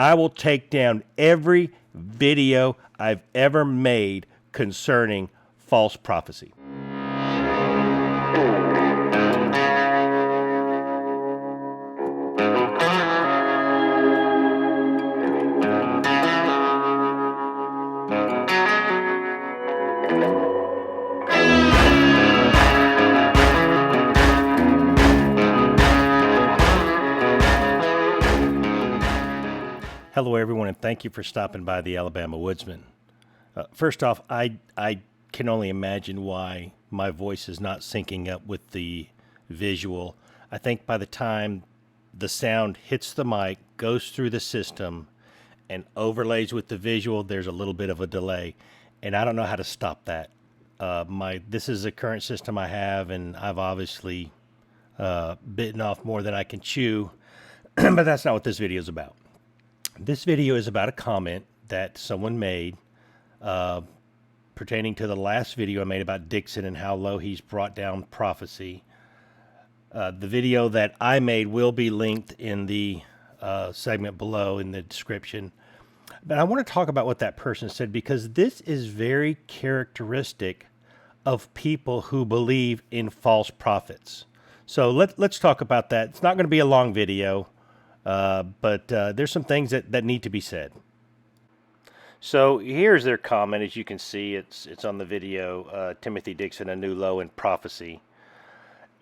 I will take down every video I've ever made concerning false prophecy. Hello, everyone, and thank you for stopping by the Alabama Woodsman. First off, I can only imagine why my voice is not syncing up with the visual. I think by the time the sound hits the mic, goes through the system, and overlays with the visual, there's a little bit of a delay, and I don't know how to stop that. This is the current system I have, and I've obviously bitten off more than I can chew, but that's not what this video is about. This video is about a comment that someone made pertaining to the last video I made about Dixon and how low he's brought down prophecy. The video that I made will be linked in the segment below in the description. But I want to talk about what that person said, because this is very characteristic of people who believe in false prophets. So let's talk about that. It's not going to be a long video. But there's some things that need to be said. So here's their comment. As you can see, it's on the video. Timothy Dixon, a new low in prophecy.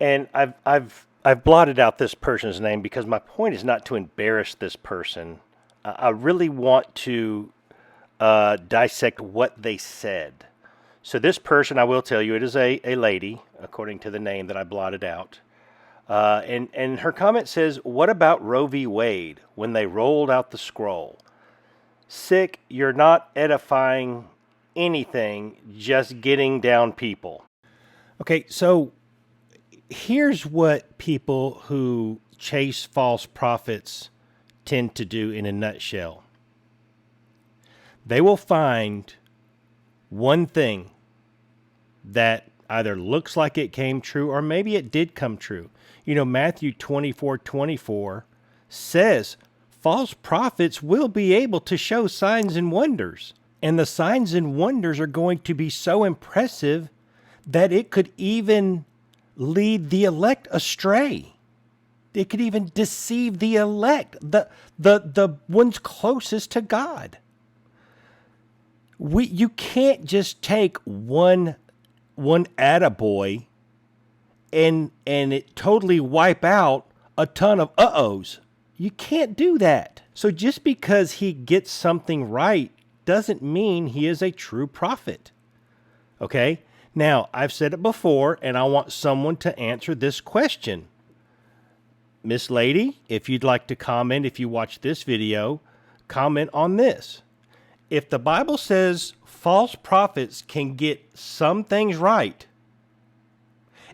And I've blotted out this person's name because my point is not to embarrass this person. I really want to dissect what they said. So this person, I will tell you, it is a lady, according to the name that I blotted out. And her comment says, "What about Roe v. Wade when they rolled out the scroll? Sick, you're not edifying anything, just getting down people." Okay, so here's what people who chase false prophets tend to do in a nutshell. They will find one thing that either looks like it came true or maybe it did come true. You know, Matthew 24:24 says false prophets will be able to show signs and wonders. And the signs and wonders are going to be so impressive that it could even lead the elect astray. It could even deceive the elect, the ones closest to God. You can't just take one attaboy and it totally wipe out a ton of uh-ohs. You can't do that. So just because he gets something right doesn't mean he is a true prophet. Okay? Now, I've said it before, and I want someone to answer this question. Miss Lady, if you'd like to comment, if you watch this video, comment on this. If the Bible says false prophets can get some things right,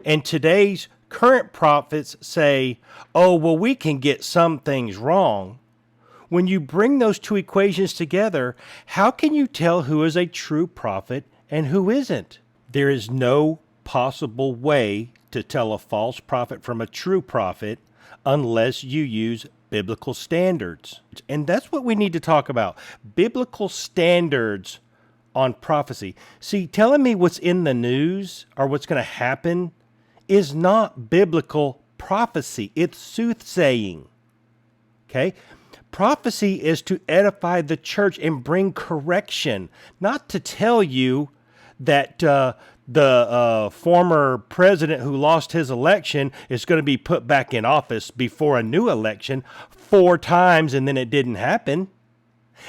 and today's current prophets say, oh, well, we can get some things wrong. When you bring those two equations together, how can you tell who is a true prophet and who isn't? There is no possible way to tell a false prophet from a true prophet unless you use biblical standards. And that's what we need to talk about. Biblical standards on prophecy. See, telling me what's in the news or what's going to happen is not biblical prophecy. It's soothsaying. Okay? Prophecy is to edify the church and bring correction, not to tell you that the former president who lost his election is going to be put back in office before a new election 4 times and then it didn't happen.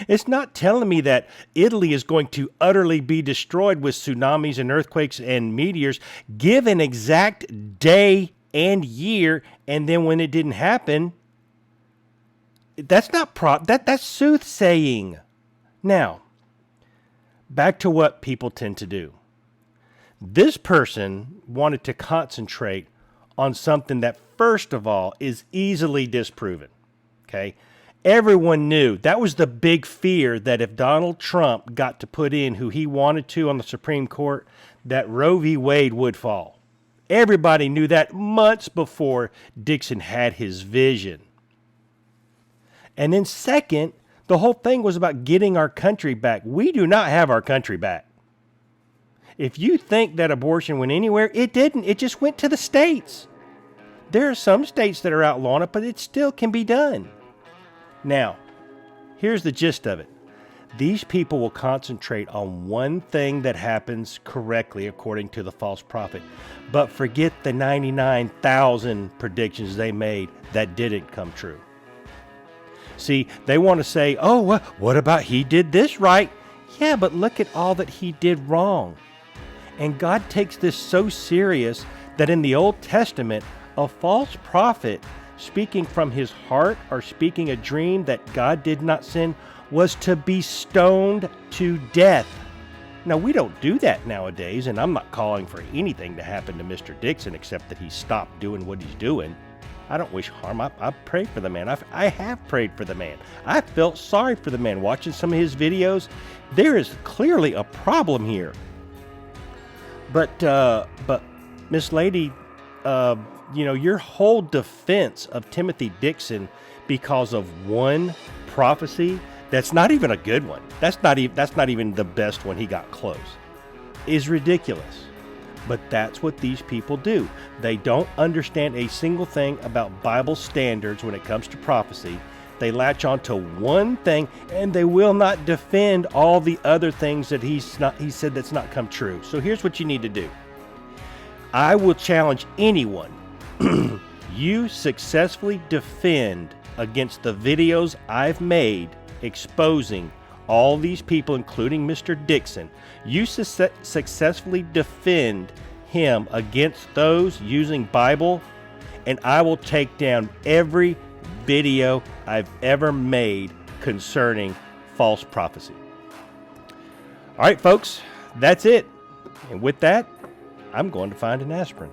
It's not telling me that Italy is going to utterly be destroyed with tsunamis and earthquakes and meteors. Give an exact day and year, and then when it didn't happen, that's not that's soothsaying. Now, back to what people tend to do. This person wanted to concentrate on something that, first of all, is easily disproven. Okay? Everyone knew that was the big fear, that if Donald Trump got to put in who he wanted to on the Supreme Court, that Roe v. Wade would fall. Everybody knew that months before Dixon had his vision. And then second, The whole thing was about getting our country back. We do not have our country back. If you think that abortion went anywhere, it didn't. It just went to the states. There are some states that are outlawing it, but it still can be done. Now, here's the gist of it. These people will concentrate on one thing that happens correctly according to the false prophet, but forget the 99,000 predictions they made that didn't come true. See, they want to say, oh, well, what about he did this right? Yeah, but look at all that he did wrong. And God takes this so serious that in the Old Testament, a false prophet speaking from his heart or speaking a dream that God did not send was to be stoned to death. Now, we don't do that nowadays, and I'm not calling for anything to happen to Mr. Dixon except that he stopped doing what he's doing. I don't wish harm. I pray for the man. I have prayed for the man. I felt sorry for the man watching some of his videos. There is clearly a problem here. But Miss Lady, your whole defense of Timothy Dixon because of one prophecy that's not even a good one, that's not even the best one, he got close, is ridiculous. But that's what these people do. They don't understand a single thing about Bible standards when it comes to prophecy. They latch on to one thing, and they will not defend all the other things that he said that's not come true. So here's what you need to do. I will challenge anyone. You successfully defend against the videos I've made exposing all these people, including Mr. Dixon. You successfully defend him against those using Bible, and I will take down every video I've ever made concerning false prophecy. All right, folks, that's it. And with that, I'm going to find an aspirin.